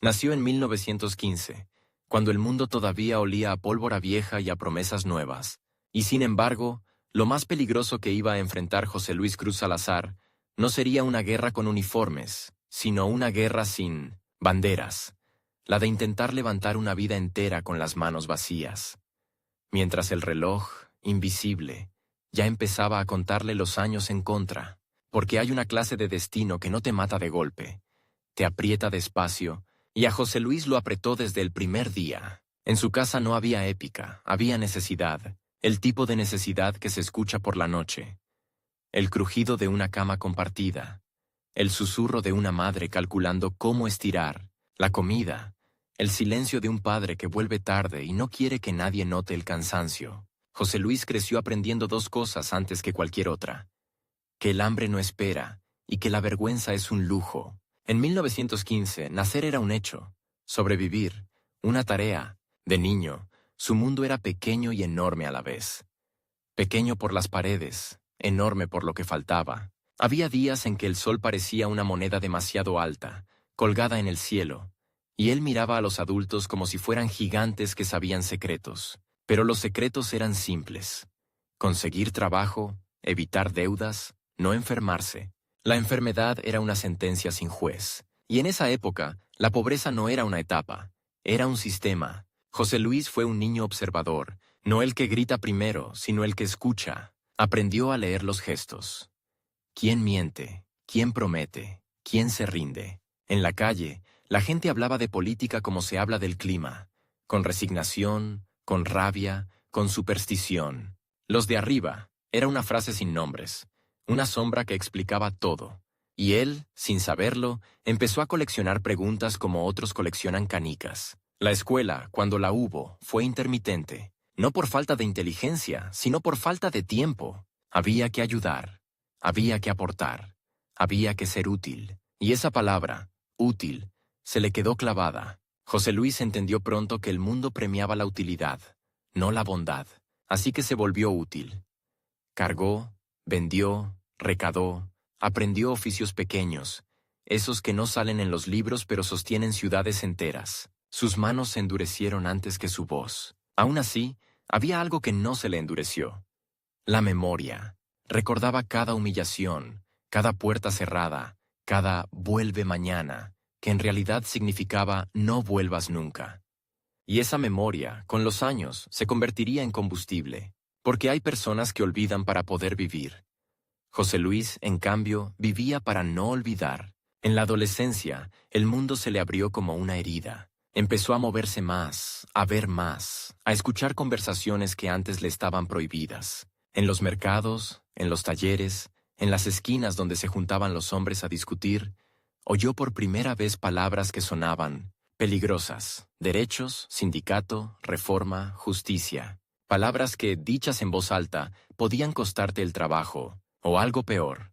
Nació en 1915, cuando el mundo todavía olía a pólvora vieja y a promesas nuevas. Y sin embargo, lo más peligroso que iba a enfrentar José Luis Cruz Salazar no sería una guerra con uniformes, sino una guerra sin banderas, la de intentar levantar una vida entera con las manos vacías. Mientras el reloj, invisible, ya empezaba a contarle los años en contra, porque hay una clase de destino que no te mata de golpe, te aprieta despacio, y a José Luis lo apretó desde el primer día. En su casa no había épica, había necesidad, el tipo de necesidad que se escucha por la noche. El crujido de una cama compartida, el susurro de una madre calculando cómo estirar, la comida, el silencio de un padre que vuelve tarde y no quiere que nadie note el cansancio. José Luis creció aprendiendo dos cosas antes que cualquier otra: que el hambre no espera y que la vergüenza es un lujo. En 1915, nacer era un hecho, sobrevivir, una tarea. De niño, su mundo era pequeño y enorme a la vez. Pequeño por las paredes, enorme por lo que faltaba. Había días en que el sol parecía una moneda demasiado alta, colgada en el cielo, y él miraba a los adultos como si fueran gigantes que sabían secretos. Pero los secretos eran simples: conseguir trabajo, evitar deudas, no enfermarse. La enfermedad era una sentencia sin juez. Y en esa época, la pobreza no era una etapa, era un sistema. José Luis fue un niño observador, no el que grita primero, sino el que escucha. Aprendió a leer los gestos. ¿Quién miente? ¿Quién promete? ¿Quién se rinde? En la calle, la gente hablaba de política como se habla del clima, con resignación, con rabia, con superstición. Los de arriba, era una frase sin nombres, una sombra que explicaba todo. Y él, sin saberlo, empezó a coleccionar preguntas como otros coleccionan canicas. La escuela, cuando la hubo, fue intermitente, no por falta de inteligencia, sino por falta de tiempo. Había que ayudar, había que aportar, había que ser útil. Y esa palabra, útil, se le quedó clavada. José Luis entendió pronto que el mundo premiaba la utilidad, no la bondad. Así que se volvió útil. Cargó, vendió, recaudó, aprendió oficios pequeños, esos que no salen en los libros pero sostienen ciudades enteras. Sus manos se endurecieron antes que su voz. Aún así, había algo que no se le endureció: la memoria. Recordaba cada humillación, cada puerta cerrada, cada «vuelve mañana», que en realidad significaba «no vuelvas nunca». Y esa memoria, con los años, se convertiría en combustible, porque hay personas que olvidan para poder vivir. José Luis, en cambio, vivía para no olvidar. En la adolescencia, el mundo se le abrió como una herida. Empezó a moverse más, a ver más, a escuchar conversaciones que antes le estaban prohibidas. En los mercados, en los talleres, en las esquinas donde se juntaban los hombres a discutir, oyó por primera vez palabras que sonaban peligrosas: derechos, sindicato, reforma, justicia. Palabras que, dichas en voz alta, podían costarte el trabajo, o algo peor.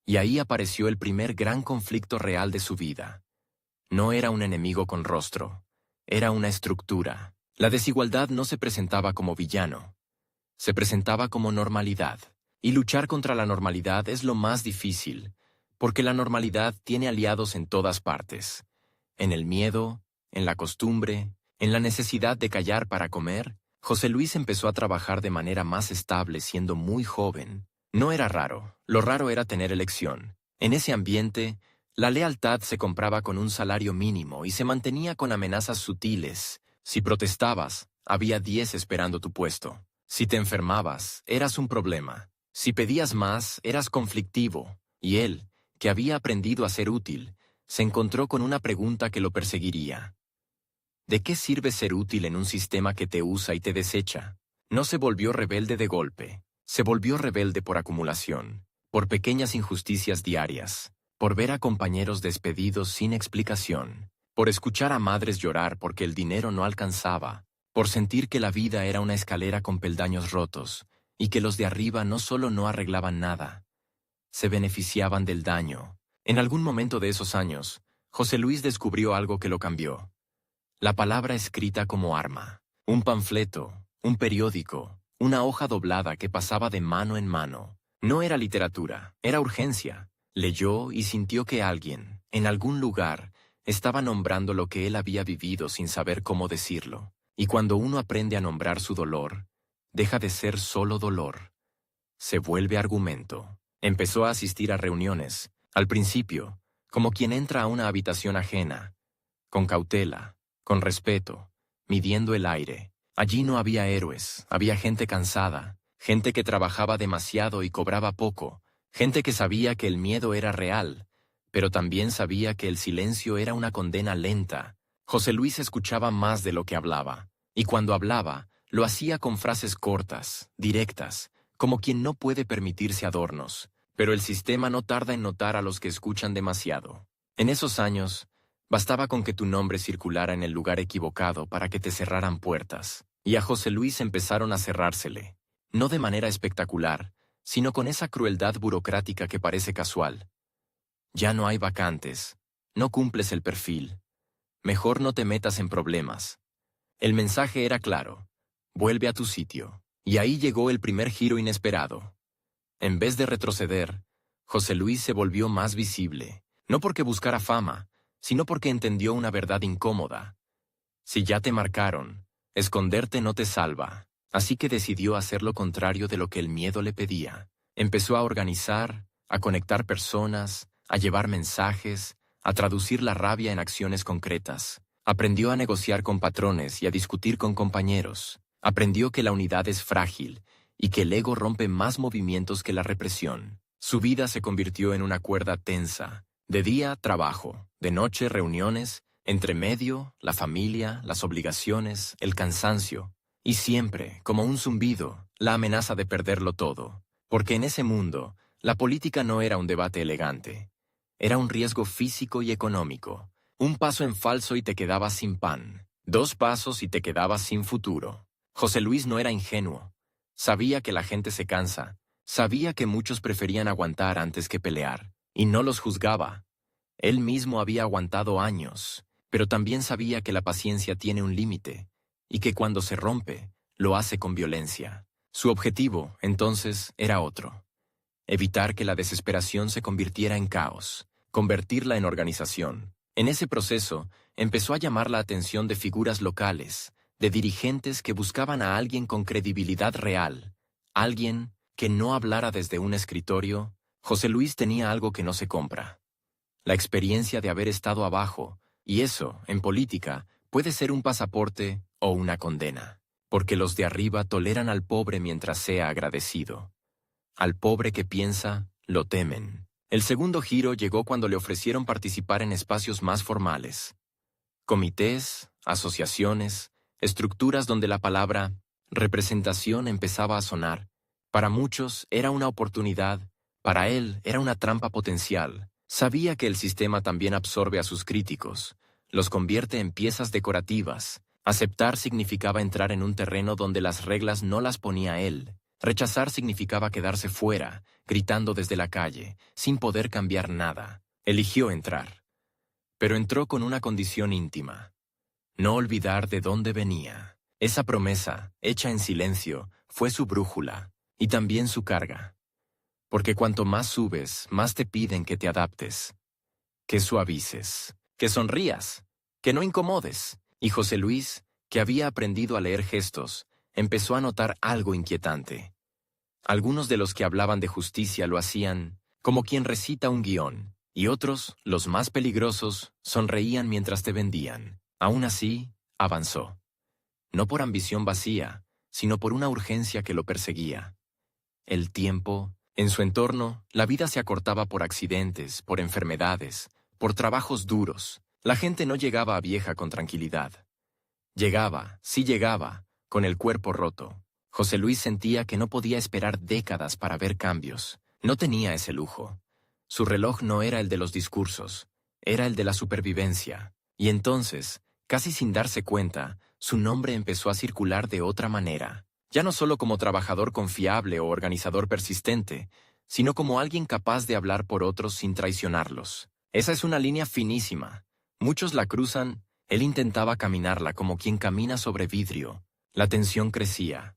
Y ahí apareció el primer gran conflicto real de su vida. No era un enemigo con rostro, era una estructura. La desigualdad no se presentaba como villano, se presentaba como normalidad. Y luchar contra la normalidad es lo más difícil, porque la normalidad tiene aliados en todas partes. En el miedo, en la costumbre, en la necesidad de callar para comer. José Luis empezó a trabajar de manera más estable siendo muy joven. No era raro, lo raro era tener elección. En ese ambiente, la lealtad se compraba con un salario mínimo y se mantenía con amenazas sutiles. Si protestabas, había 10 esperando tu puesto. Si te enfermabas, eras un problema. Si pedías más, eras conflictivo. Y él, que había aprendido a ser útil, se encontró con una pregunta que lo perseguiría. ¿De qué sirve ser útil en un sistema que te usa y te desecha? No se volvió rebelde de golpe, se volvió rebelde por acumulación, por pequeñas injusticias diarias, por ver a compañeros despedidos sin explicación, por escuchar a madres llorar porque el dinero no alcanzaba, por sentir que la vida era una escalera con peldaños rotos y que los de arriba no solo no arreglaban nada, se beneficiaban del daño. En algún momento de esos años, José Luis descubrió algo que lo cambió: la palabra escrita como arma. Un panfleto, un periódico, una hoja doblada que pasaba de mano en mano. No era literatura, era urgencia. Leyó y sintió que alguien, en algún lugar, estaba nombrando lo que él había vivido sin saber cómo decirlo. Y cuando uno aprende a nombrar su dolor, deja de ser solo dolor. Se vuelve argumento. Empezó a asistir a reuniones, al principio, como quien entra a una habitación ajena, con cautela, con respeto, midiendo el aire. Allí no había héroes, había gente cansada, gente que trabajaba demasiado y cobraba poco, gente que sabía que el miedo era real, pero también sabía que el silencio era una condena lenta. José Luis escuchaba más de lo que hablaba, y cuando hablaba, lo hacía con frases cortas, directas, como quien no puede permitirse adornos, pero el sistema no tarda en notar a los que escuchan demasiado. En esos años, bastaba con que tu nombre circulara en el lugar equivocado para que te cerraran puertas, y a José Luis empezaron a cerrársele, no de manera espectacular, sino con esa crueldad burocrática que parece casual. Ya no hay vacantes, no cumples el perfil, mejor no te metas en problemas. El mensaje era claro, vuelve a tu sitio. Y ahí llegó el primer giro inesperado. En vez de retroceder, José Luis se volvió más visible, no porque buscara fama, sino porque entendió una verdad incómoda. Si ya te marcaron, esconderte no te salva, así que decidió hacer lo contrario de lo que el miedo le pedía. Empezó a organizar, a conectar personas, a llevar mensajes, a traducir la rabia en acciones concretas. Aprendió a negociar con patrones y a discutir con compañeros. Aprendió que la unidad es frágil y que el ego rompe más movimientos que la represión. Su vida se convirtió en una cuerda tensa. De día, trabajo. De noche, reuniones. Entre medio, la familia, las obligaciones, el cansancio. Y siempre, como un zumbido, la amenaza de perderlo todo. Porque en ese mundo, la política no era un debate elegante. Era un riesgo físico y económico. Un paso en falso y te quedabas sin pan. 2 pasos y te quedabas sin futuro. José Luis no era ingenuo. Sabía que la gente se cansa. Sabía que muchos preferían aguantar antes que pelear. Y no los juzgaba. Él mismo había aguantado años, pero también sabía que la paciencia tiene un límite, y que cuando se rompe, lo hace con violencia. Su objetivo, entonces, era otro. Evitar que la desesperación se convirtiera en caos, convertirla en organización. En ese proceso, empezó a llamar la atención de figuras locales, de dirigentes que buscaban a alguien con credibilidad real, alguien que no hablara desde un escritorio. José Luis tenía algo que no se compra: la experiencia de haber estado abajo, y eso, en política, puede ser un pasaporte o una condena, porque los de arriba toleran al pobre mientras sea agradecido. Al pobre que piensa, lo temen. El segundo giro llegó cuando le ofrecieron participar en espacios más formales. Comités, asociaciones, estructuras donde la palabra representación empezaba a sonar. Para muchos era una oportunidad, para él era una trampa potencial. Sabía que el sistema también absorbe a sus críticos, los convierte en piezas decorativas. Aceptar significaba entrar en un terreno donde las reglas no las ponía él. Rechazar significaba quedarse fuera, gritando desde la calle, sin poder cambiar nada. Eligió entrar. Pero entró con una condición íntima: no olvidar de dónde venía. Esa promesa, hecha en silencio, fue su brújula, y también su carga. Porque cuanto más subes, más te piden que te adaptes, que suavices, que sonrías, que no incomodes. Y José Luis, que había aprendido a leer gestos, empezó a notar algo inquietante. Algunos de los que hablaban de justicia lo hacían como quien recita un guión, y otros, los más peligrosos, sonreían mientras te vendían. Aún así, avanzó. No por ambición vacía, sino por una urgencia que lo perseguía. El tiempo, en su entorno, la vida se acortaba por accidentes, por enfermedades, por trabajos duros. La gente no llegaba a vieja con tranquilidad. Llegaba, sí llegaba, con el cuerpo roto. José Luis sentía que no podía esperar décadas para ver cambios. No tenía ese lujo. Su reloj no era el de los discursos, era el de la supervivencia. Y entonces, casi sin darse cuenta, su nombre empezó a circular de otra manera. Ya no solo como trabajador confiable o organizador persistente, sino como alguien capaz de hablar por otros sin traicionarlos. Esa es una línea finísima. Muchos la cruzan, él intentaba caminarla como quien camina sobre vidrio. La tensión crecía.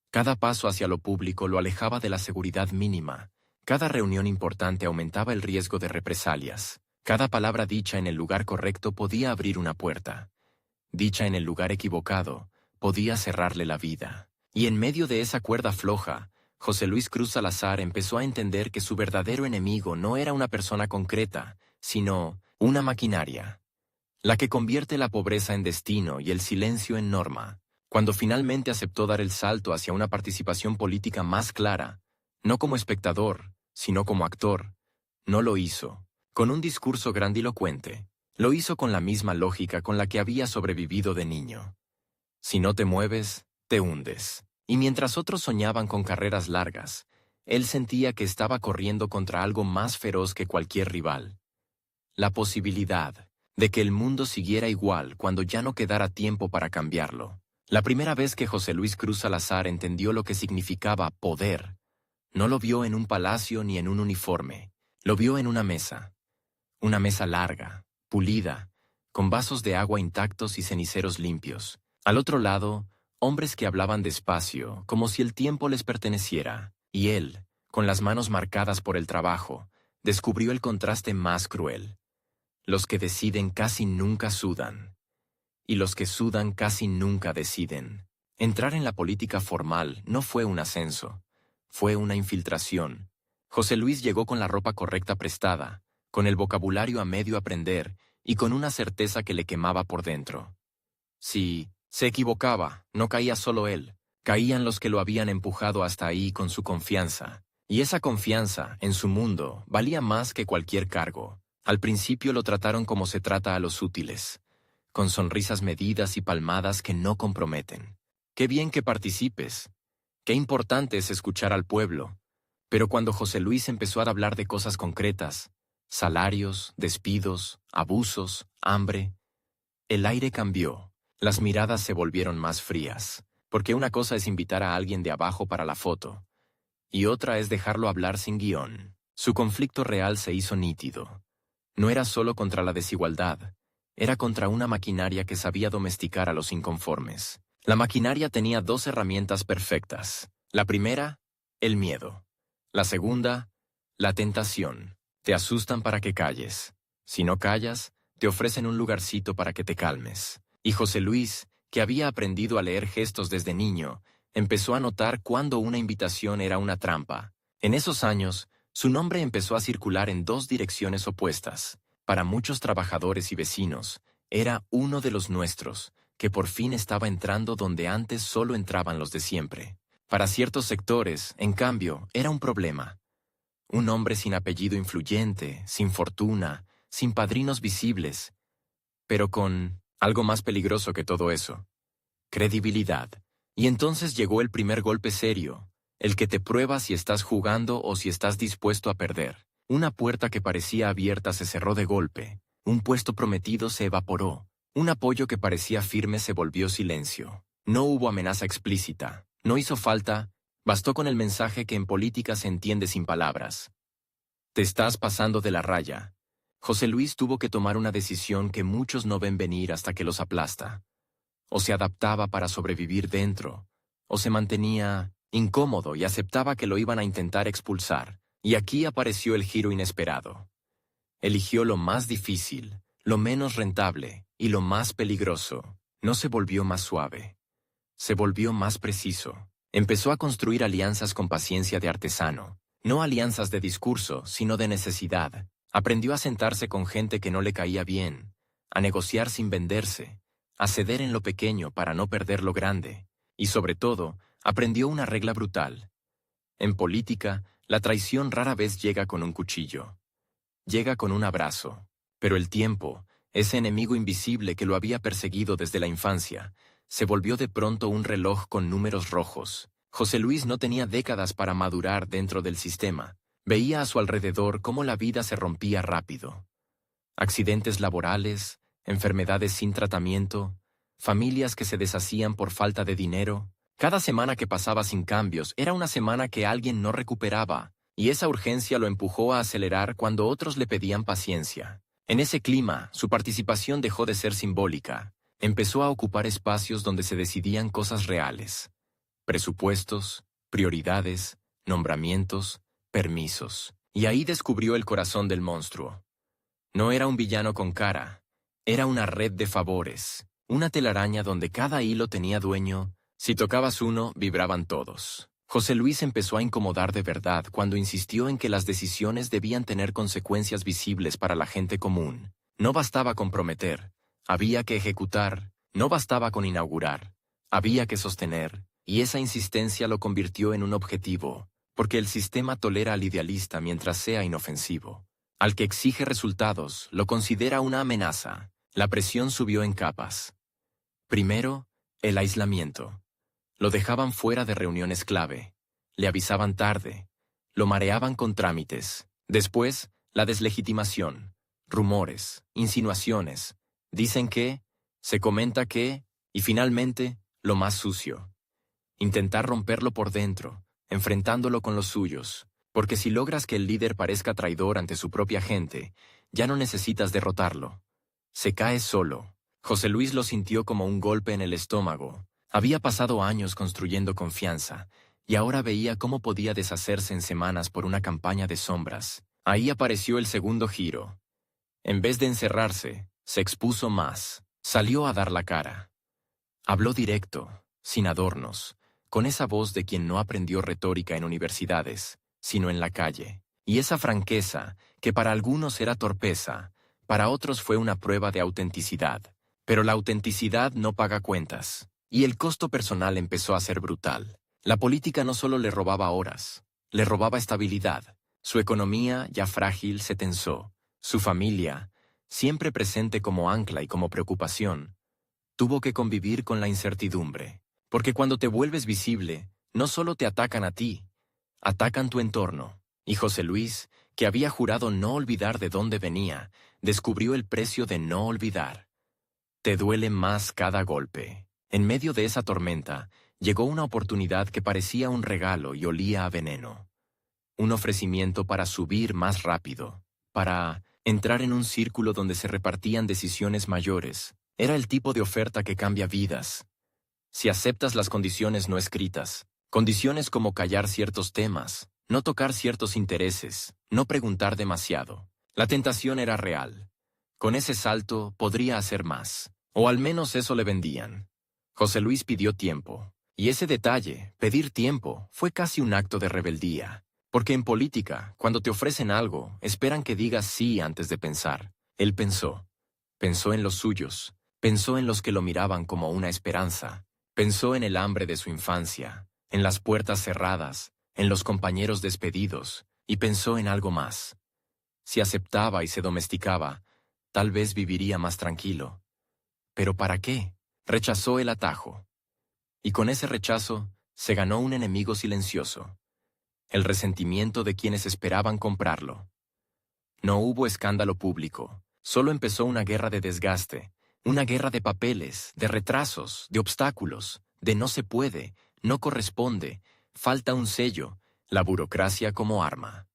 Cada paso hacia lo público lo alejaba de la seguridad mínima. Cada reunión importante aumentaba el riesgo de represalias. Cada palabra dicha en el lugar correcto podía abrir una puerta. Dicha en el lugar equivocado, podía cerrarle la vida. Y en medio de esa cuerda floja, José Luis Cruz Salazar empezó a entender que su verdadero enemigo no era una persona concreta, sino una maquinaria, la que convierte la pobreza en destino y el silencio en norma. Cuando finalmente aceptó dar el salto hacia una participación política más clara, no como espectador, sino como actor, no lo hizo con un discurso grandilocuente. Lo hizo con la misma lógica con la que había sobrevivido de niño. Si no te mueves, te hundes. Y mientras otros soñaban con carreras largas, él sentía que estaba corriendo contra algo más feroz que cualquier rival. La posibilidad de que el mundo siguiera igual cuando ya no quedara tiempo para cambiarlo. La primera vez que José Luis Cruz Salazar entendió lo que significaba poder, no lo vio en un palacio ni en un uniforme, lo vio en una mesa. Una mesa larga, pulida, con vasos de agua intactos y ceniceros limpios. Al otro lado, hombres que hablaban despacio, como si el tiempo les perteneciera, y él, con las manos marcadas por el trabajo, descubrió el contraste más cruel. Los que deciden casi nunca sudan, y los que sudan casi nunca deciden. Entrar en la política formal no fue un ascenso, fue una infiltración. José Luis llegó con la ropa correcta prestada, con el vocabulario a medio aprender y con una certeza que le quemaba por dentro. Si se equivocaba, no caía solo él, caían los que lo habían empujado hasta ahí con su confianza. Y esa confianza, en su mundo, valía más que cualquier cargo. Al principio lo trataron como se trata a los útiles, con sonrisas medidas y palmadas que no comprometen. Qué bien que participes. Qué importante es escuchar al pueblo. Pero cuando José Luis empezó a hablar de cosas concretas, salarios, despidos, abusos, hambre, el aire cambió. Las miradas se volvieron más frías, porque una cosa es invitar a alguien de abajo para la foto, y otra es dejarlo hablar sin guión. Su conflicto real se hizo nítido. No era solo contra la desigualdad, era contra una maquinaria que sabía domesticar a los inconformes. La maquinaria tenía dos herramientas perfectas. La primera, el miedo. La segunda, la tentación. Te asustan para que calles. Si no callas, te ofrecen un lugarcito para que te calmes. Y José Luis, que había aprendido a leer gestos desde niño, empezó a notar cuándo una invitación era una trampa. En esos años, su nombre empezó a circular en dos direcciones opuestas. Para muchos trabajadores y vecinos, era uno de los nuestros, que por fin estaba entrando donde antes solo entraban los de siempre. Para ciertos sectores, en cambio, era un problema. Un hombre sin apellido influyente, sin fortuna, sin padrinos visibles, pero con algo más peligroso que todo eso: credibilidad. Y entonces llegó el primer golpe serio, el que te prueba si estás jugando o si estás dispuesto a perder. Una puerta que parecía abierta se cerró de golpe, un puesto prometido se evaporó, un apoyo que parecía firme se volvió silencio. No hubo amenaza explícita, no hizo falta, bastó con el mensaje que en política se entiende sin palabras. Te estás pasando de la raya. José Luis tuvo que tomar una decisión que muchos no ven venir hasta que los aplasta. O se adaptaba para sobrevivir dentro, o se mantenía incómodo y aceptaba que lo iban a intentar expulsar. Y aquí apareció el giro inesperado. Eligió lo más difícil, lo menos rentable y lo más peligroso. No se volvió más suave. Se volvió más preciso. Empezó a construir alianzas con paciencia de artesano. No alianzas de discurso, sino de necesidad. Aprendió a sentarse con gente que no le caía bien, a negociar sin venderse, a ceder en lo pequeño para no perder lo grande. Y sobre todo, aprendió una regla brutal. En política, la traición rara vez llega con un cuchillo. Llega con un abrazo. Pero el tiempo, ese enemigo invisible que lo había perseguido desde la infancia, se volvió de pronto un reloj con números rojos. José Luis no tenía décadas para madurar dentro del sistema. Veía a su alrededor cómo la vida se rompía rápido. Accidentes laborales, enfermedades sin tratamiento, familias que se deshacían por falta de dinero. Cada semana que pasaba sin cambios era una semana que alguien no recuperaba, y esa urgencia lo empujó a acelerar cuando otros le pedían paciencia. En ese clima, su participación dejó de ser simbólica. Empezó a ocupar espacios donde se decidían cosas reales. Presupuestos, prioridades, nombramientos, permisos. Y ahí descubrió el corazón del monstruo. No era un villano con cara, era una red de favores, una telaraña donde cada hilo tenía dueño. Si tocabas uno, vibraban todos. José Luis empezó a incomodar de verdad cuando insistió en que las decisiones debían tener consecuencias visibles para la gente común. No bastaba con prometer, había que ejecutar, no bastaba con inaugurar, había que sostener, y esa insistencia lo convirtió en un objetivo, porque el sistema tolera al idealista mientras sea inofensivo. Al que exige resultados, lo considera una amenaza. La presión subió en capas. Primero, el aislamiento. Lo dejaban fuera de reuniones clave, le avisaban tarde, lo mareaban con trámites. Después, la deslegitimación, rumores, insinuaciones, dicen que, se comenta que, y finalmente, lo más sucio. Intentar romperlo por dentro, enfrentándolo con los suyos, porque si logras que el líder parezca traidor ante su propia gente, ya no necesitas derrotarlo. Se cae solo. José Luis lo sintió como un golpe en el estómago. Había pasado años construyendo confianza, y ahora veía cómo podía deshacerse en semanas por una campaña de sombras. Ahí apareció el segundo giro. En vez de encerrarse, se expuso más. Salió a dar la cara. Habló directo, sin adornos, con esa voz de quien no aprendió retórica en universidades, sino en la calle. Y esa franqueza, que para algunos era torpeza, para otros fue una prueba de autenticidad. Pero la autenticidad no paga cuentas. Y el costo personal empezó a ser brutal. La política no solo le robaba horas, le robaba estabilidad. Su economía, ya frágil, se tensó. Su familia, siempre presente como ancla y como preocupación, tuvo que convivir con la incertidumbre. Porque cuando te vuelves visible, no solo te atacan a ti, atacan tu entorno. Y José Luis, que había jurado no olvidar de dónde venía, descubrió el precio de no olvidar. Te duele más cada golpe. En medio de esa tormenta, llegó una oportunidad que parecía un regalo y olía a veneno. Un ofrecimiento para subir más rápido, para entrar en un círculo donde se repartían decisiones mayores. Era el tipo de oferta que cambia vidas. Si aceptas las condiciones no escritas, condiciones como callar ciertos temas, no tocar ciertos intereses, no preguntar demasiado. La tentación era real. Con ese salto podría hacer más. O al menos eso le vendían. José Luis pidió tiempo. Y ese detalle, pedir tiempo, fue casi un acto de rebeldía. Porque en política, cuando te ofrecen algo, esperan que digas sí antes de pensar. Él pensó. Pensó en los suyos. Pensó en los que lo miraban como una esperanza. Pensó en el hambre de su infancia, en las puertas cerradas, en los compañeros despedidos, y pensó en algo más. Si aceptaba y se domesticaba, tal vez viviría más tranquilo. ¿Pero para qué? Rechazó el atajo. Y con ese rechazo, se ganó un enemigo silencioso. El resentimiento de quienes esperaban comprarlo. No hubo escándalo público, solo empezó una guerra de desgaste, una guerra de papeles, de retrasos, de obstáculos, de no se puede, no corresponde, falta un sello, la burocracia como arma.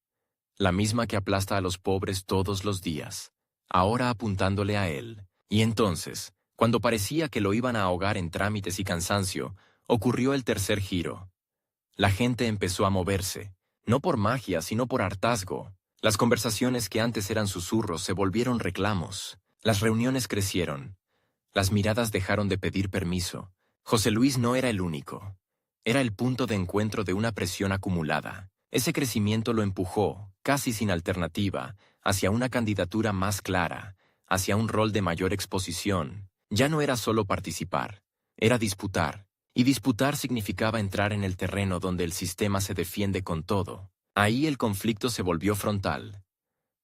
La misma que aplasta a los pobres todos los días, ahora apuntándole a él. Y entonces, cuando parecía que lo iban a ahogar en trámites y cansancio, ocurrió el tercer giro. La gente empezó a moverse, no por magia, sino por hartazgo. Las conversaciones que antes eran susurros se volvieron reclamos. Las reuniones crecieron. Las miradas dejaron de pedir permiso. José Luis no era el único. Era el punto de encuentro de una presión acumulada. Ese crecimiento lo empujó, casi sin alternativa, hacia una candidatura más clara, hacia un rol de mayor exposición. Ya no era solo participar, era disputar. Y disputar significaba entrar en el terreno donde el sistema se defiende con todo. Ahí el conflicto se volvió frontal.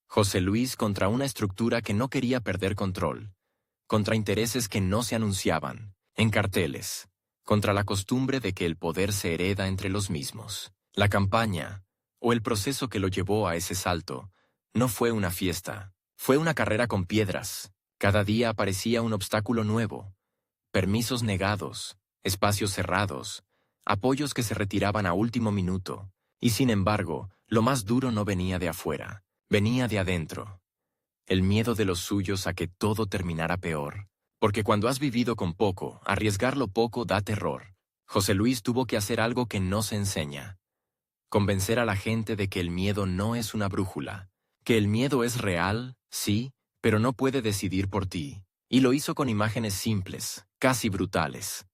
José Luis contra una estructura que no quería perder control, contra intereses que no se anunciaban, en carteles, contra la costumbre de que el poder se hereda entre los mismos. La campaña, o el proceso que lo llevó a ese salto, no fue una fiesta, fue una carrera con piedras. Cada día aparecía un obstáculo nuevo, permisos negados, espacios cerrados, apoyos que se retiraban a último minuto, y sin embargo, lo más duro no venía de afuera, venía de adentro. El miedo de los suyos a que todo terminara peor. Porque cuando has vivido con poco, arriesgar lo poco da terror. José Luis tuvo que hacer algo que no se enseña. Convencer a la gente de que el miedo no es una brújula, que el miedo es real, sí, pero no puede decidir por ti. Y lo hizo con imágenes simples, casi brutales.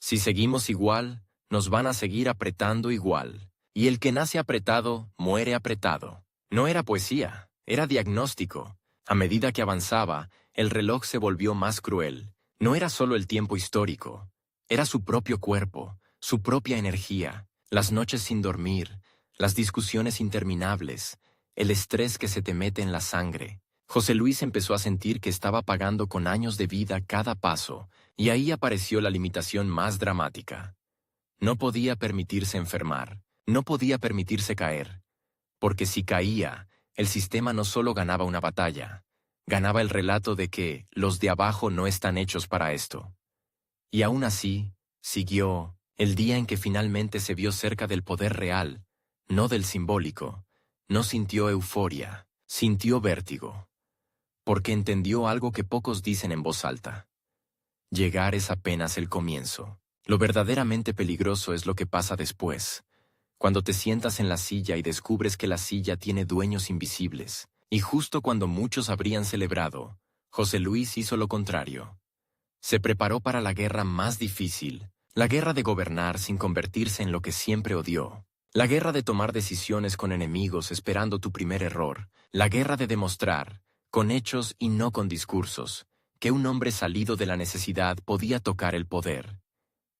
Si seguimos igual, nos van a seguir apretando igual. Y el que nace apretado, muere apretado. No era poesía, era diagnóstico. A medida que avanzaba, el reloj se volvió más cruel. No era solo el tiempo histórico. Era su propio cuerpo, su propia energía, las noches sin dormir, las discusiones interminables, el estrés que se te mete en la sangre. José Luis empezó a sentir que estaba pagando con años de vida cada paso, y ahí apareció la limitación más dramática. No podía permitirse enfermar, no podía permitirse caer, porque si caía, el sistema no solo ganaba una batalla, ganaba el relato de que los de abajo no están hechos para esto. Y aún así, siguió, el día en que finalmente se vio cerca del poder real, no del simbólico, no sintió euforia, sintió vértigo. Porque entendió algo que pocos dicen en voz alta. Llegar es apenas el comienzo. Lo verdaderamente peligroso es lo que pasa después, cuando te sientas en la silla y descubres que la silla tiene dueños invisibles. Y justo cuando muchos habrían celebrado, José Luis hizo lo contrario. Se preparó para la guerra más difícil, la guerra de gobernar sin convertirse en lo que siempre odió, la guerra de tomar decisiones con enemigos esperando tu primer error, la guerra de demostrar, con hechos y no con discursos, que un hombre salido de la necesidad podía tocar el poder,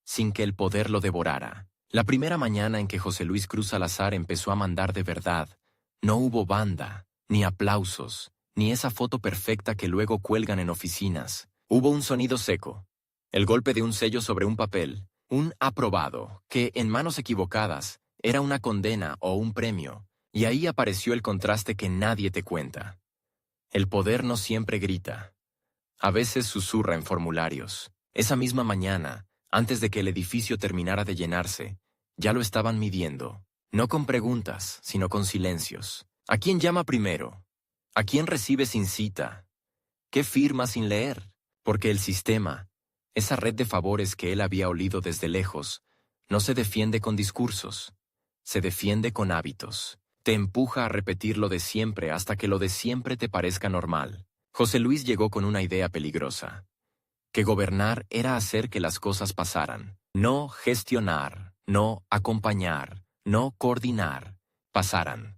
sin que el poder lo devorara. La primera mañana en que José Luis Cruz Salazar empezó a mandar de verdad, no hubo banda, ni aplausos, ni esa foto perfecta que luego cuelgan en oficinas. Hubo un sonido seco, el golpe de un sello sobre un papel, un aprobado, que, en manos equivocadas, era una condena o un premio, y ahí apareció el contraste que nadie te cuenta. El poder no siempre grita. A veces susurra en formularios. Esa misma mañana, antes de que el edificio terminara de llenarse, ya lo estaban midiendo. No con preguntas, sino con silencios. ¿A quién llama primero? ¿A quién recibe sin cita? ¿Qué firma sin leer? Porque el sistema, esa red de favores que él había olido desde lejos, no se defiende con discursos. Se defiende con hábitos. Te empuja a repetir lo de siempre hasta que lo de siempre te parezca normal. José Luis llegó con una idea peligrosa. Que gobernar era hacer que las cosas pasaran. No gestionar, no acompañar, no coordinar, pasaran.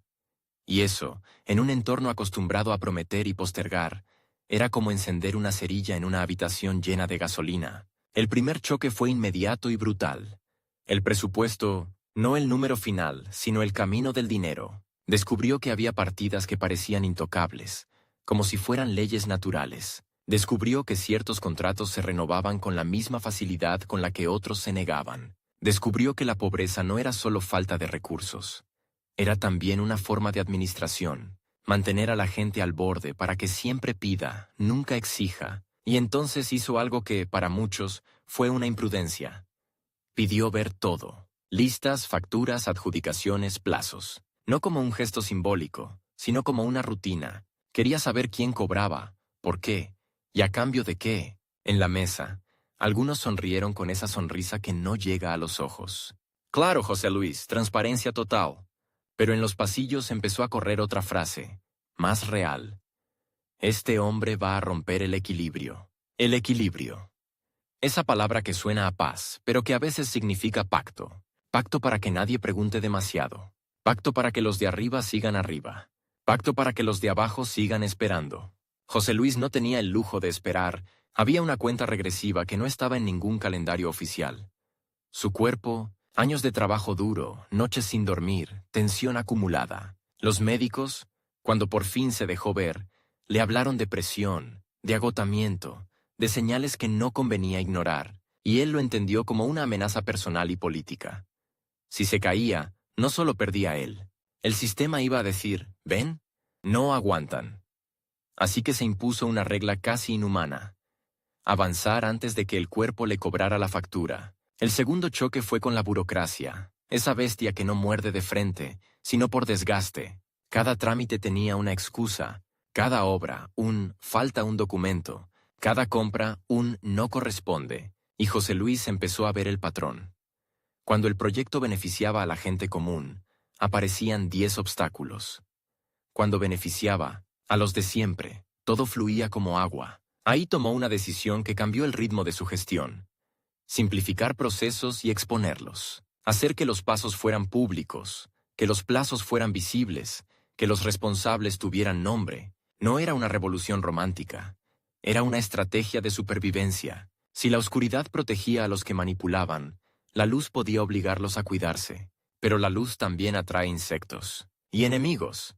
Y eso, en un entorno acostumbrado a prometer y postergar, era como encender una cerilla en una habitación llena de gasolina. El primer choque fue inmediato y brutal. El presupuesto, no el número final, sino el camino del dinero. Descubrió que había partidas que parecían intocables, como si fueran leyes naturales. Descubrió que ciertos contratos se renovaban con la misma facilidad con la que otros se negaban. Descubrió que la pobreza no era solo falta de recursos. Era también una forma de administración, mantener a la gente al borde para que siempre pida, nunca exija. Y entonces hizo algo que, para muchos, fue una imprudencia. Pidió ver todo. Listas, facturas, adjudicaciones, plazos. No como un gesto simbólico, sino como una rutina. Quería saber quién cobraba, por qué, y a cambio de qué. En la mesa, algunos sonrieron con esa sonrisa que no llega a los ojos. Claro, José Luis, transparencia total. Pero en los pasillos empezó a correr otra frase, más real. Este hombre va a romper el equilibrio. El equilibrio. Esa palabra que suena a paz, pero que a veces significa pacto. Pacto para que nadie pregunte demasiado. Pacto para que los de arriba sigan arriba. Pacto para que los de abajo sigan esperando. José Luis no tenía el lujo de esperar. Había una cuenta regresiva que no estaba en ningún calendario oficial. Su cuerpo, años de trabajo duro, noches sin dormir, tensión acumulada. Los médicos, cuando por fin se dejó ver, le hablaron de presión, de agotamiento, de señales que no convenía ignorar, y él lo entendió como una amenaza personal y política. Si se caía, no solo perdía él. El sistema iba a decir, ¿ven? No aguantan. Así que se impuso una regla casi inhumana. Avanzar antes de que el cuerpo le cobrara la factura. El segundo choque fue con la burocracia, esa bestia que no muerde de frente, sino por desgaste. Cada trámite tenía una excusa, cada obra, falta un documento, cada compra, no corresponde, y José Luis empezó a ver el patrón. Cuando el proyecto beneficiaba a la gente común, aparecían 10 obstáculos. Cuando beneficiaba a los de siempre, Todo fluía como agua. Ahí tomó una decisión que cambió el ritmo de su gestión. Simplificar procesos y exponerlos. Hacer que los pasos fueran públicos, que los plazos fueran visibles, que los responsables tuvieran nombre. No era una revolución romántica. Era una estrategia de supervivencia. Si la oscuridad protegía a los que manipulaban, la luz podía obligarlos a cuidarse. Pero la luz también atrae insectos. Y enemigos.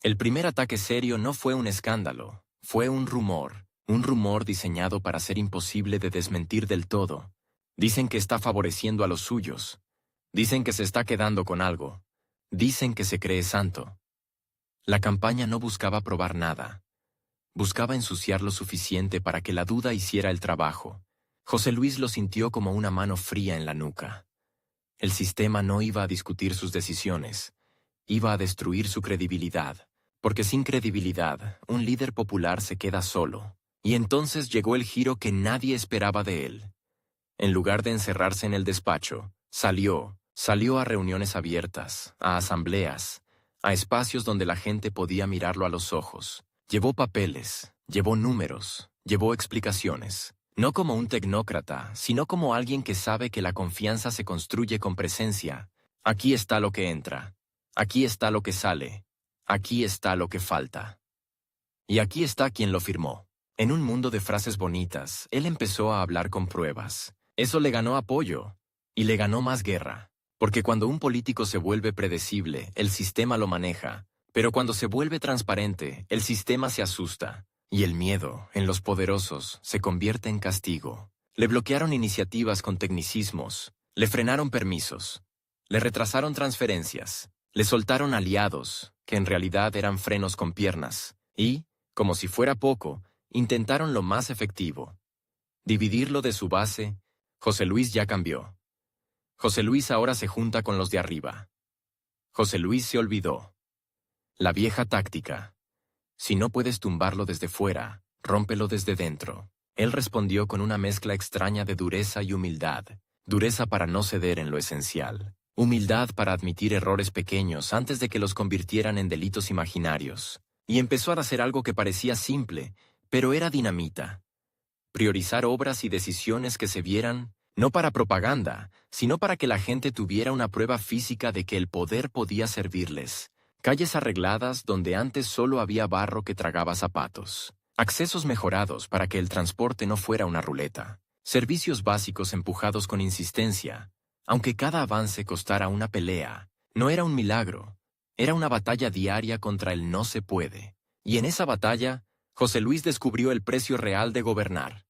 El primer ataque serio no fue un escándalo, fue un rumor diseñado para ser imposible de desmentir del todo. Dicen que está favoreciendo a los suyos. Dicen que se está quedando con algo. Dicen que se cree santo. La campaña no buscaba probar nada. Buscaba ensuciar lo suficiente para que la duda hiciera el trabajo. José Luis lo sintió como una mano fría en la nuca. El sistema no iba a discutir sus decisiones. Iba a destruir su credibilidad. Porque sin credibilidad, un líder popular se queda solo. Y entonces llegó el giro que nadie esperaba de él. En lugar de encerrarse en el despacho, salió a reuniones abiertas, a asambleas, a espacios donde la gente podía mirarlo a los ojos. Llevó papeles, llevó números, llevó explicaciones. No como un tecnócrata, sino como alguien que sabe que la confianza se construye con presencia. Aquí está lo que entra. Aquí está lo que sale. Aquí está lo que falta. Y aquí está quien lo firmó. En un mundo de frases bonitas, él empezó a hablar con pruebas. Eso le ganó apoyo. Y le ganó más guerra. Porque cuando un político se vuelve predecible, el sistema lo maneja. Pero cuando se vuelve transparente, el sistema se asusta. Y el miedo, en los poderosos, se convierte en castigo. Le bloquearon iniciativas con tecnicismos. Le frenaron permisos. Le retrasaron transferencias. Le soltaron aliados, que en realidad eran frenos con piernas, y, como si fuera poco, intentaron lo más efectivo. Dividirlo de su base. José Luis ya cambió. José Luis ahora se junta con los de arriba. José Luis se olvidó. La vieja táctica. Si no puedes tumbarlo desde fuera, rómpelo desde dentro. Él respondió con una mezcla extraña de dureza y humildad. Dureza para no ceder en lo esencial. Humildad para admitir errores pequeños antes de que los convirtieran en delitos imaginarios. Y empezó a hacer algo que parecía simple, pero era dinamita. Priorizar obras y decisiones que se vieran, no para propaganda, sino para que la gente tuviera una prueba física de que el poder podía servirles. Calles arregladas donde antes solo había barro que tragaba zapatos. Accesos mejorados para que el transporte no fuera una ruleta. Servicios básicos empujados con insistencia. Aunque cada avance costara una pelea, no era un milagro, era una batalla diaria contra el no se puede. Y en esa batalla, José Luis descubrió el precio real de gobernar.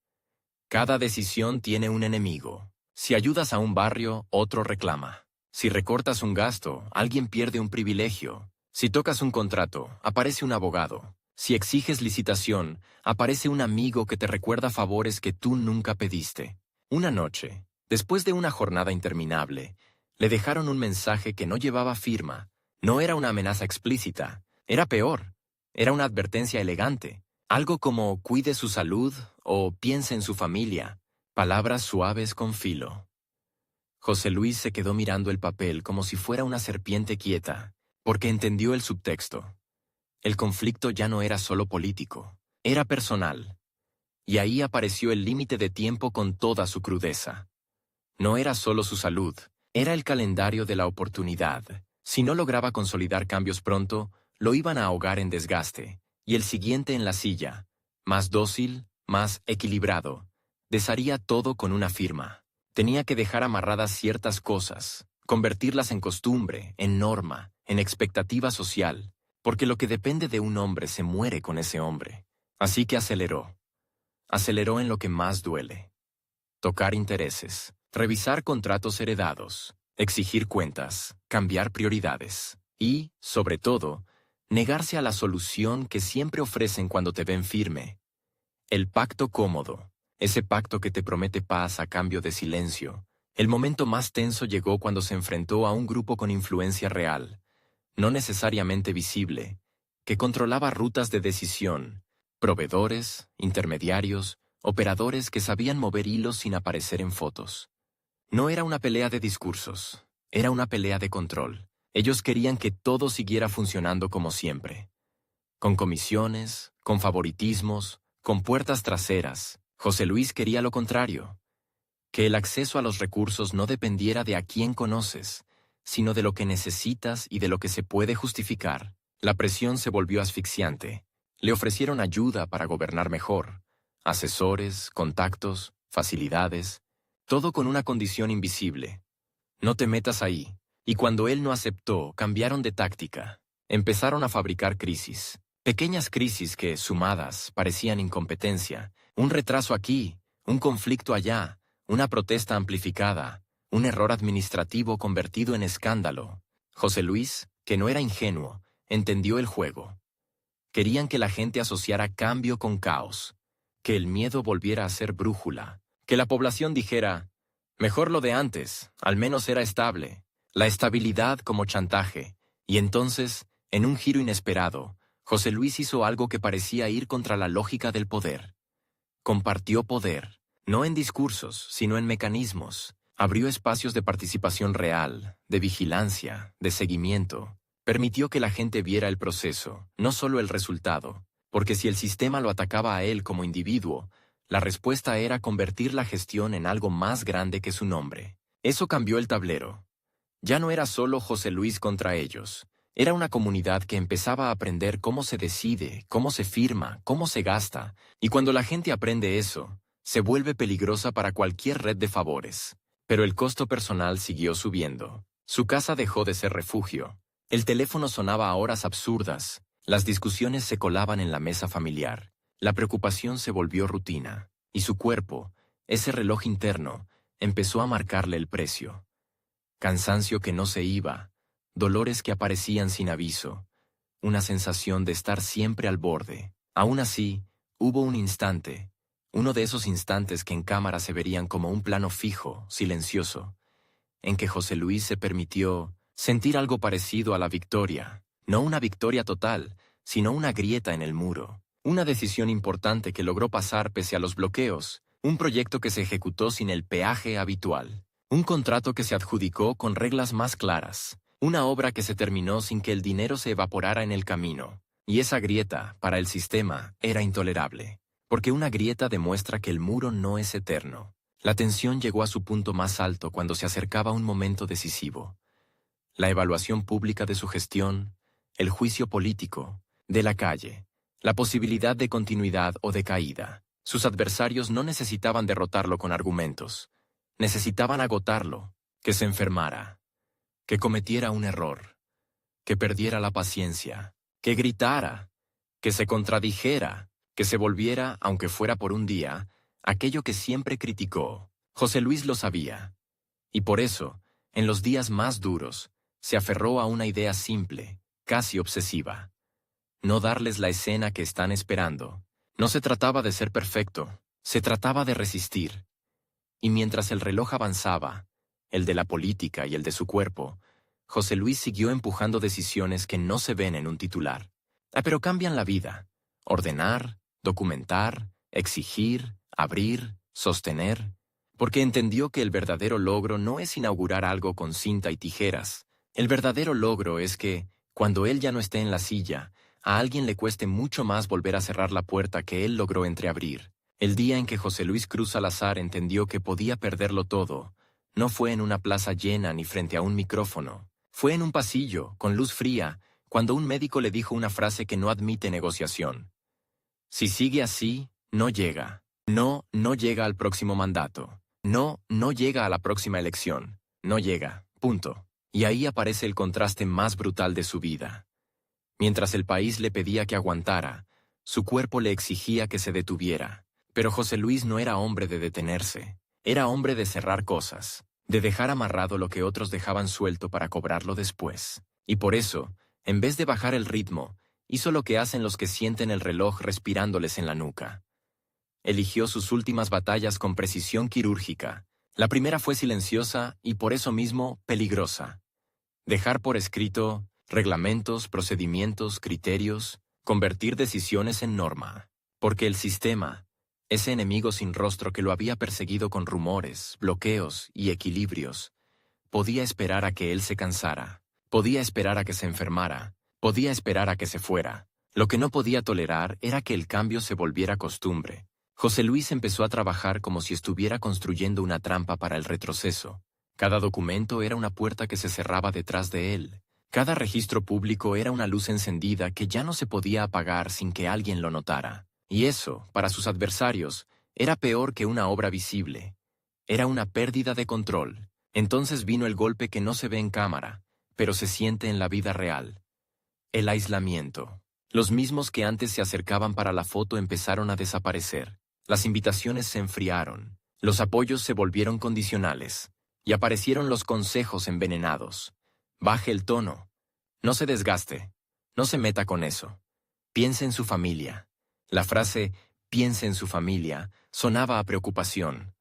Cada decisión tiene un enemigo. Si ayudas a un barrio, otro reclama. Si recortas un gasto, alguien pierde un privilegio. Si tocas un contrato, aparece un abogado. Si exiges licitación, aparece un amigo que te recuerda favores que tú nunca pediste. Una noche, después de una jornada interminable, le dejaron un mensaje que no llevaba firma. No era una amenaza explícita. Era peor. Era una advertencia elegante. Algo como cuide su salud o piense en su familia. Palabras suaves con filo. José Luis se quedó mirando el papel como si fuera una serpiente quieta, porque entendió el subtexto. El conflicto ya no era solo político, era personal. Y ahí apareció el límite de tiempo con toda su crudeza. No era solo su salud, era el calendario de la oportunidad. Si no lograba consolidar cambios pronto, lo iban a ahogar en desgaste, y el siguiente en la silla, más dócil, más equilibrado, desharía todo con una firma. Tenía que dejar amarradas ciertas cosas, convertirlas en costumbre, en norma, en expectativa social, porque lo que depende de un hombre se muere con ese hombre. Así que aceleró. Aceleró en lo que más duele. Tocar intereses, revisar contratos heredados, exigir cuentas, cambiar prioridades y, sobre todo, negarse a la solución que siempre ofrecen cuando te ven firme. El pacto cómodo, ese pacto que te promete paz a cambio de silencio. El momento más tenso llegó cuando se enfrentó a un grupo con influencia real, no necesariamente visible, que controlaba rutas de decisión, proveedores, intermediarios, operadores que sabían mover hilos sin aparecer en fotos. No era una pelea de discursos, era una pelea de control. Ellos querían que todo siguiera funcionando como siempre, con comisiones, con favoritismos, con puertas traseras. José Luis quería lo contrario, que el acceso a los recursos no dependiera de a quién conoces, sino de lo que necesitas y de lo que se puede justificar. La presión se volvió asfixiante. Le ofrecieron ayuda para gobernar mejor, asesores, contactos, facilidades, todo con una condición invisible. No te metas ahí. Y cuando él no aceptó, cambiaron de táctica. Empezaron a fabricar crisis. Pequeñas crisis que, sumadas, parecían incompetencia. Un retraso aquí, un conflicto allá, una protesta amplificada, un error administrativo convertido en escándalo. José Luis, que no era ingenuo, entendió el juego. Querían que la gente asociara cambio con caos, que el miedo volviera a ser brújula, que la población dijera, mejor lo de antes, al menos era estable. La estabilidad como chantaje, y entonces, en un giro inesperado, José Luis hizo algo que parecía ir contra la lógica del poder. Compartió poder, no en discursos, sino en mecanismos. Abrió espacios de participación real, de vigilancia, de seguimiento. Permitió que la gente viera el proceso, no solo el resultado, porque si el sistema lo atacaba a él como individuo, la respuesta era convertir la gestión en algo más grande que su nombre. Eso cambió el tablero. Ya no era solo José Luis contra ellos. Era una comunidad que empezaba a aprender cómo se decide, cómo se firma, cómo se gasta, y cuando la gente aprende eso, se vuelve peligrosa para cualquier red de favores. Pero el costo personal siguió subiendo. Su casa dejó de ser refugio. El teléfono sonaba a horas absurdas. Las discusiones se colaban en la mesa familiar. La preocupación se volvió rutina. Y su cuerpo, ese reloj interno, empezó a marcarle el precio. Cansancio que no se iba, dolores que aparecían sin aviso, una sensación de estar siempre al borde. Aún así, hubo un instante, uno de esos instantes que en cámara se verían como un plano fijo, silencioso, en que José Luis se permitió sentir algo parecido a la victoria, no una victoria total, sino una grieta en el muro, una decisión importante que logró pasar pese a los bloqueos, un proyecto que se ejecutó sin el peaje habitual. Un contrato que se adjudicó con reglas más claras, una obra que se terminó sin que el dinero se evaporara en el camino. Y esa grieta, para el sistema, era intolerable, porque una grieta demuestra que el muro no es eterno. La tensión llegó a su punto más alto cuando se acercaba un momento decisivo. La evaluación pública de su gestión, el juicio político, de la calle, la posibilidad de continuidad o de caída. Sus adversarios no necesitaban derrotarlo con argumentos. Necesitaban agotarlo, que se enfermara, que cometiera un error, que perdiera la paciencia, que gritara, que se contradijera, que se volviera, aunque fuera por un día, aquello que siempre criticó. José Luis lo sabía. Y por eso, en los días más duros, se aferró a una idea simple, casi obsesiva. No darles la escena que están esperando. No se trataba de ser perfecto, se trataba de resistir. Y mientras el reloj avanzaba, el de la política y el de su cuerpo, José Luis siguió empujando decisiones que no se ven en un titular. Pero cambian la vida. Ordenar, documentar, exigir, abrir, sostener. Porque entendió que el verdadero logro no es inaugurar algo con cinta y tijeras. El verdadero logro es que, cuando él ya no esté en la silla, a alguien le cueste mucho más volver a cerrar la puerta que él logró entreabrir. El día en que José Luis Cruz Salazar entendió que podía perderlo todo, no fue en una plaza llena ni frente a un micrófono. Fue en un pasillo, con luz fría, cuando un médico le dijo una frase que no admite negociación. Si sigue así, no llega. No, no llega al próximo mandato. No, no llega a la próxima elección. No llega. Punto. Y ahí aparece el contraste más brutal de su vida. Mientras el país le pedía que aguantara, su cuerpo le exigía que se detuviera. Pero José Luis no era hombre de detenerse. Era hombre de cerrar cosas, de dejar amarrado lo que otros dejaban suelto para cobrarlo después. Y por eso, en vez de bajar el ritmo, hizo lo que hacen los que sienten el reloj respirándoles en la nuca. Eligió sus últimas batallas con precisión quirúrgica. La primera fue silenciosa y por eso mismo peligrosa. Dejar por escrito reglamentos, procedimientos, criterios, convertir decisiones en norma. Porque el sistema, ese enemigo sin rostro que lo había perseguido con rumores, bloqueos y equilibrios, podía esperar a que él se cansara, podía esperar a que se enfermara, podía esperar a que se fuera. Lo que no podía tolerar era que el cambio se volviera costumbre. José Luis empezó a trabajar como si estuviera construyendo una trampa para el retroceso. Cada documento era una puerta que se cerraba detrás de él. Cada registro público era una luz encendida que ya no se podía apagar sin que alguien lo notara. Y eso, para sus adversarios, era peor que una obra visible. Era una pérdida de control. Entonces vino el golpe que no se ve en cámara, pero se siente en la vida real. El aislamiento. Los mismos que antes se acercaban para la foto empezaron a desaparecer. Las invitaciones se enfriaron. Los apoyos se volvieron condicionales. Y aparecieron los consejos envenenados. Baje el tono. No se desgaste. No se meta con eso. Piense en su familia. La frase «piense en su familia» sonaba a preocupación,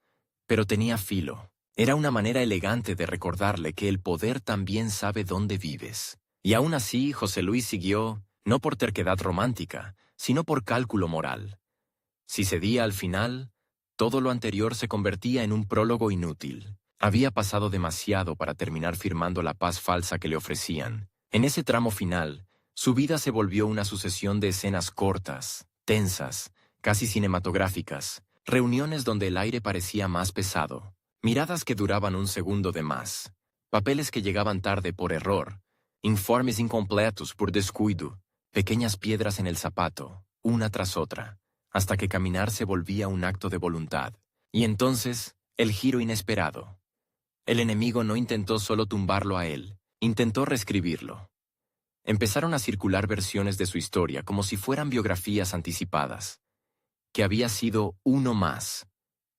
pero tenía filo. Era una manera elegante de recordarle que el poder también sabe dónde vives. Y aún así, José Luis siguió, no por terquedad romántica, sino por cálculo moral. Si cedía al final, todo lo anterior se convertía en un prólogo inútil. Había pasado demasiado para terminar firmando la paz falsa que le ofrecían. En ese tramo final, su vida se volvió una sucesión de escenas cortas, tensas, casi cinematográficas, reuniones donde el aire parecía más pesado, miradas que duraban un segundo de más, papeles que llegaban tarde por error, informes incompletos por descuido, pequeñas piedras en el zapato, una tras otra, hasta que caminar se volvía un acto de voluntad. Y entonces, el giro inesperado. El enemigo no intentó solo tumbarlo a él, intentó reescribirlo. Empezaron a circular versiones de su historia como si fueran biografías anticipadas. Que había sido uno más,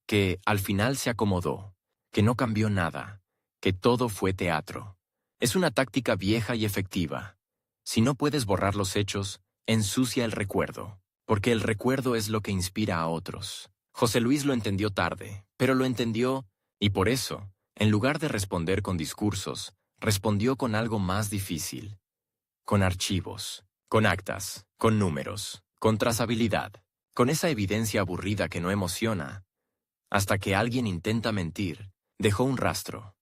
que al final se acomodó, que no cambió nada, que todo fue teatro. Es una táctica vieja y efectiva. Si no puedes borrar los hechos, ensucia el recuerdo, porque el recuerdo es lo que inspira a otros. José Luis lo entendió tarde, pero lo entendió, y por eso, en lugar de responder con discursos, respondió con algo más difícil. Con archivos, con actas, con números, con trazabilidad, con esa evidencia aburrida que no emociona. Hasta que alguien intenta mentir, dejó un rastro.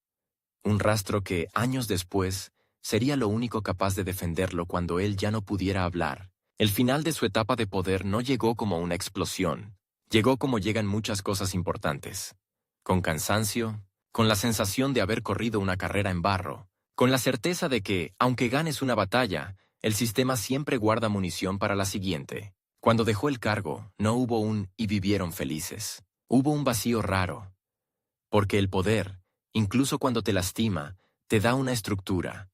Un rastro que, años después, sería lo único capaz de defenderlo cuando él ya no pudiera hablar. El final de su etapa de poder no llegó como una explosión. Llegó como llegan muchas cosas importantes. Con cansancio, con la sensación de haber corrido una carrera en barro, con la certeza de que, aunque ganes una batalla, el sistema siempre guarda munición para la siguiente. Cuando dejó el cargo, no hubo un «y vivieron felices». Hubo un vacío raro. Porque el poder, incluso cuando te lastima, te da una estructura.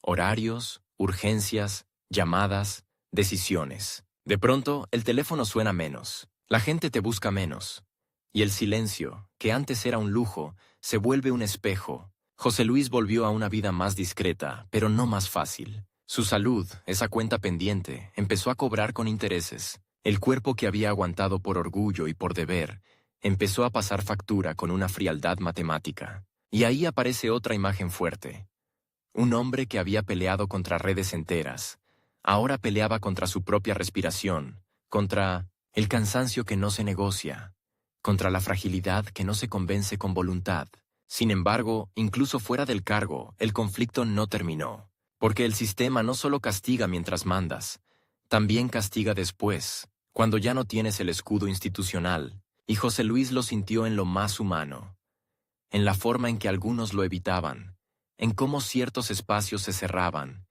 Horarios, urgencias, llamadas, decisiones. De pronto, el teléfono suena menos. La gente te busca menos. Y el silencio, que antes era un lujo, se vuelve un espejo. José Luis volvió a una vida más discreta, pero no más fácil. Su salud, esa cuenta pendiente, empezó a cobrar con intereses. El cuerpo que había aguantado por orgullo y por deber, empezó a pasar factura con una frialdad matemática. Y ahí aparece otra imagen fuerte. Un hombre que había peleado contra redes enteras, ahora peleaba contra su propia respiración, contra el cansancio que no se negocia, contra la fragilidad que no se convence con voluntad. Sin embargo, incluso fuera del cargo, el conflicto no terminó, porque el sistema no solo castiga mientras mandas, también castiga después, cuando ya no tienes el escudo institucional, y José Luis lo sintió en lo más humano, en la forma en que algunos lo evitaban, en cómo ciertos espacios se cerraban,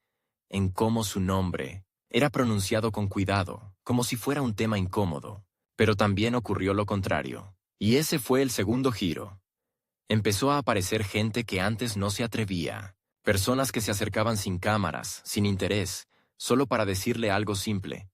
en cómo su nombre era pronunciado con cuidado, como si fuera un tema incómodo. Pero también ocurrió lo contrario, y ese fue el segundo giro. Empezó a aparecer gente que antes no se atrevía, personas que se acercaban sin cámaras, sin interés, solo para decirle algo simple.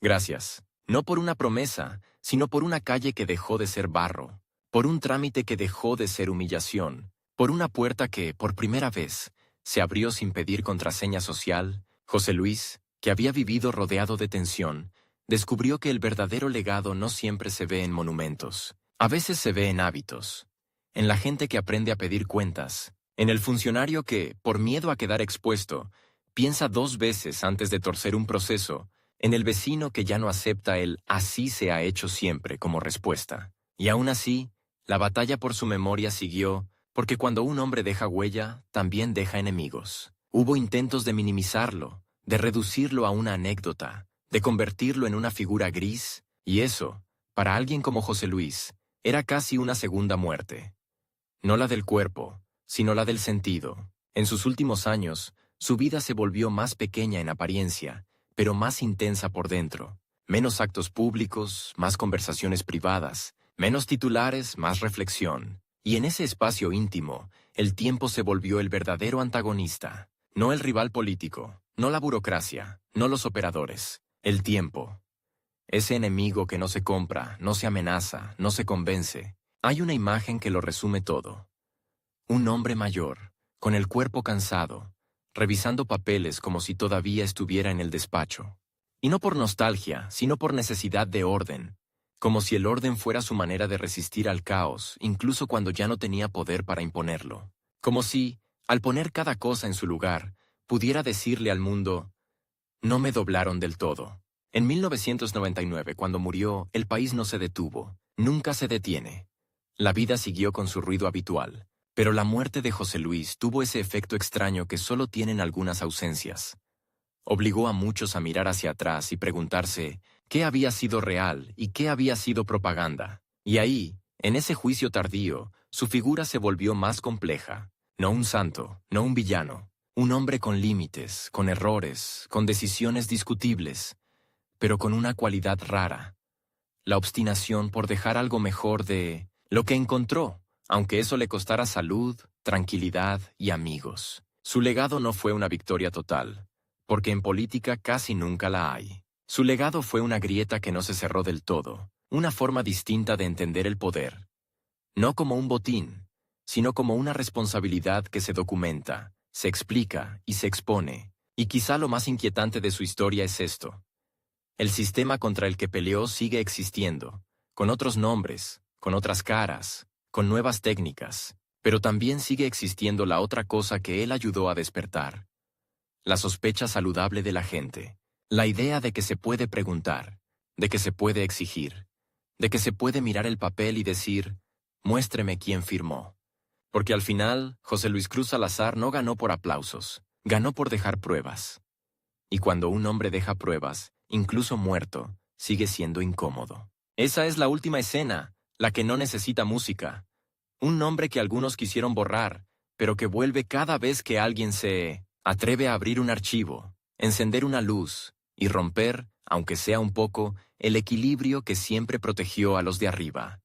Gracias, no por una promesa, sino por una calle que dejó de ser barro, por un trámite que dejó de ser humillación, por una puerta que, por primera vez, se abrió sin pedir contraseña social. José Luis, que había vivido rodeado de tensión, descubrió que el verdadero legado no siempre se ve en monumentos. A veces se ve en hábitos, en la gente que aprende a pedir cuentas, en el funcionario que, por miedo a quedar expuesto, piensa 2 veces antes de torcer un proceso, en el vecino que ya no acepta el «así se ha hecho siempre» como respuesta. Y aún así, la batalla por su memoria siguió, porque cuando un hombre deja huella, también deja enemigos. Hubo intentos de minimizarlo, de reducirlo a una anécdota, de convertirlo en una figura gris, y eso, para alguien como José Luis, era casi una segunda muerte. No la del cuerpo, sino la del sentido. En sus últimos años, su vida se volvió más pequeña en apariencia, pero más intensa por dentro. Menos actos públicos, más conversaciones privadas, menos titulares, más reflexión. Y en ese espacio íntimo, el tiempo se volvió el verdadero antagonista. No el rival político, no la burocracia, no los operadores. El tiempo. Ese enemigo que no se compra, no se amenaza, no se convence. Hay una imagen que lo resume todo. Un hombre mayor, con el cuerpo cansado, revisando papeles como si todavía estuviera en el despacho. Y no por nostalgia, sino por necesidad de orden, como si el orden fuera su manera de resistir al caos, incluso cuando ya no tenía poder para imponerlo. Como si, al poner cada cosa en su lugar, pudiera decirle al mundo, no me doblaron del todo. En 1999, cuando murió, el país no se detuvo, nunca se detiene. La vida siguió con su ruido habitual, pero la muerte de José Luis tuvo ese efecto extraño que solo tienen algunas ausencias. Obligó a muchos a mirar hacia atrás y preguntarse qué había sido real y qué había sido propaganda. Y ahí, en ese juicio tardío, su figura se volvió más compleja. No un santo, no un villano, un hombre con límites, con errores, con decisiones discutibles, pero con una cualidad rara: la obstinación por dejar algo mejor de lo que encontró, aunque eso le costara salud, tranquilidad y amigos. Su legado no fue una victoria total, porque en política casi nunca la hay. Su legado fue una grieta que no se cerró del todo, una forma distinta de entender el poder. No como un botín, sino como una responsabilidad que se documenta, se explica y se expone. Y quizá lo más inquietante de su historia es esto: el sistema contra el que peleó sigue existiendo, con otros nombres, con otras caras, con nuevas técnicas, pero también sigue existiendo la otra cosa que él ayudó a despertar: la sospecha saludable de la gente, la idea de que se puede preguntar, de que se puede exigir, de que se puede mirar el papel y decir, muéstreme quién firmó. Porque al final, José Luis Cruz Salazar no ganó por aplausos, ganó por dejar pruebas. Y cuando un hombre deja pruebas, incluso muerto, sigue siendo incómodo. Esa es la última escena, la que no necesita música. Un nombre que algunos quisieron borrar, pero que vuelve cada vez que alguien se atreve a abrir un archivo, encender una luz y romper, aunque sea un poco, el equilibrio que siempre protegió a los de arriba.